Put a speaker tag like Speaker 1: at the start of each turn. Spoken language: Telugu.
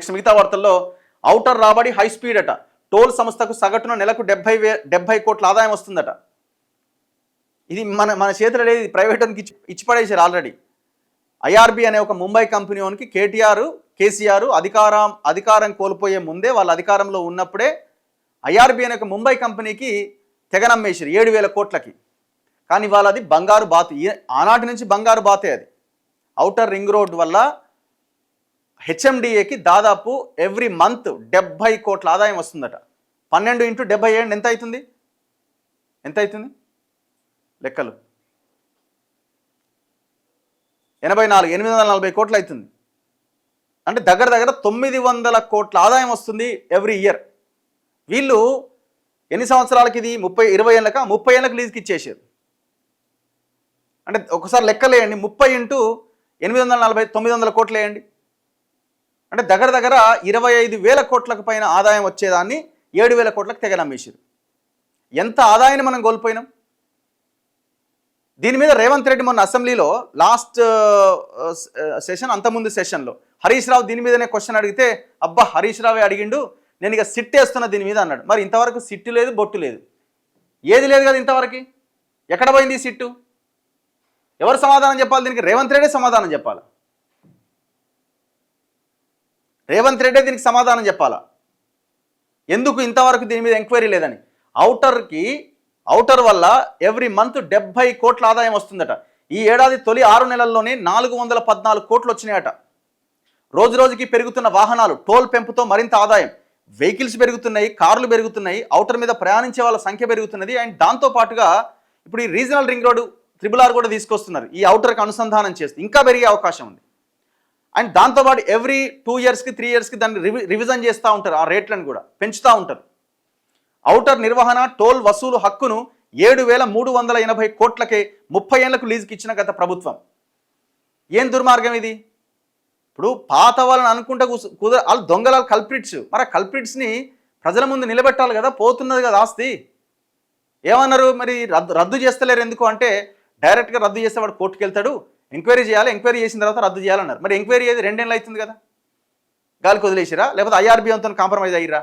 Speaker 1: నెక్స్ట్ మిగతా వార్తల్లో ఔటర్ రాబడి హై స్పీడ్ అట. టోల్ సంస్థకు సగటున నెలకు 70 కోట్ల ఆదాయం వస్తుందట. ఇది మన మన చేతిలో లేదు, ప్రైవేట్ వానికి ఇచ్చి పడేసారు ఆల్రెడీ. ఐఆర్బి అనే ఒక ముంబై కంపెనీ వానికి కేసీఆర్ అధికారం కోల్పోయే ముందే వాళ్ళ అధికారంలో ఉన్నప్పుడే ఐఆర్బి అనే ఒక ముంబై కంపెనీకి తెగనమ్మేసారు 7,000 కోట్లకి. కానీ వాళ్ళ అది బంగారు బాతు, ఆనాటి నుంచి బంగారు బాతే అది. ఔటర్ రింగ్ రోడ్ వల్ల హెచ్ఎండిఏకి దాదాపు ఎవ్రీ మంత్ 70 కోట్ల ఆదాయం వస్తుందట. 12 × 77 ఎంత అవుతుంది? లెక్కలు 840 కోట్లు అవుతుంది. అంటే దగ్గర 900 కోట్ల ఆదాయం వస్తుంది ఎవ్రీ ఇయర్. వీళ్ళు ఎన్ని సంవత్సరాలకి ఇది 20 ఏళ్ళక 30 ఏళ్ళకి లీజుకి ఇచ్చేసారు. అంటే ఒకసారి లెక్కలేయండి, 30 × 840 900 కోట్లు వేయండి. అంటే దగ్గర 25,000 కోట్లకు పైన ఆదాయం వచ్చేదాన్ని 7,000 కోట్లకు తెగనమ్మేసారు. ఎంత ఆదాయాన్ని మనం కోల్పోయినాం. దీని మీద రేవంత్ రెడ్డి మొన్న అసెంబ్లీలో లాస్ట్ సెషన్ అంతకుముందు సెషన్లో హరీష్ రావు దీని మీదనే క్వశ్చన్ అడిగితే, అబ్బా హరీష్ రావే అడిగిండు, నేను ఇక సిట్ వేస్తున్నా దీని మీద అన్నాడు. మరి ఇంతవరకు సిట్టు లేదు, బొట్టు లేదు, ఏది లేదు కదా ఇంతవరకు. ఎక్కడ పోయింది ఈ సిట్టు? ఎవరు సమాధానం చెప్పాలి దీనికి? రేవంత్ రెడ్డి సమాధానం చెప్పాలా? రేవంత్ రెడ్డి దీనికి సమాధానం చెప్పాలా? ఎందుకు ఇంతవరకు దీని మీద ఎంక్వైరీ లేదని. ఔటర్ వల్ల ఎవ్రీ మంత్ 70 కోట్ల ఆదాయం వస్తుందట. ఈ ఏడాది తొలి 6 నెలల్లోనే 414 కోట్లు వచ్చినాయట. రోజు రోజుకి పెరుగుతున్న వాహనాలు, టోల్ పెంపుతో మరింత ఆదాయం, వెహికల్స్ పెరుగుతున్నాయి, కార్లు పెరుగుతున్నాయి, ఔటర్ మీద ప్రయాణించే వాళ్ళ సంఖ్య పెరుగుతున్నది. అండ్ దాంతోపాటుగా ఇప్పుడు ఈ రీజనల్ రింగ్ రోడ్డు RRR కూడా తీసుకొస్తున్నారు, ఈ ఔటర్కి అనుసంధానం చేస్తే ఇంకా పెరిగే అవకాశం ఉంది. అండ్ దాంతోపాటు ఎవ్రీ 2 ఇయర్స్కి 3 ఇయర్స్కి దాన్ని రివిజన్ చేస్తూ ఉంటారు, ఆ రేట్లను కూడా పెంచుతూ ఉంటారు. ఔటర్ నిర్వహణ టోల్ వసూలు హక్కును 7,380 కోట్లకే 30 ఏళ్లకు లీజుకి ఇచ్చిన గత ప్రభుత్వం. ఏం దుర్మార్గం ఇది? ఇప్పుడు పాత వాళ్ళని అనుకుంటే వాళ్ళు దొంగల కల్ప్రిట్స్, మరి ఆ కల్ప్రిట్స్ని ప్రజల ముందు నిలబెట్టాలి కదా, పోతున్నది కదా ఆస్తి. ఏమన్నారు మరి, రద్దు చేస్తలేరు ఎందుకు అంటే, డైరెక్ట్గా రద్దు చేస్తే వాడు కోర్టుకు వెళ్తాడు, ఎంక్వైరీ చేయాలి, ఎంక్వైరీ చేసిన తర్వాత రద్దు చేయాలన్నారు. మరి ఎంక్వైరీ ఏది? 2 ఏళ్ళు అవుతుంది కదా, గాలికి వదిలేసిరా? లేకపోతే ఐఆర్బీఐతో కాంప్రమైజ్ అయ్యిరా?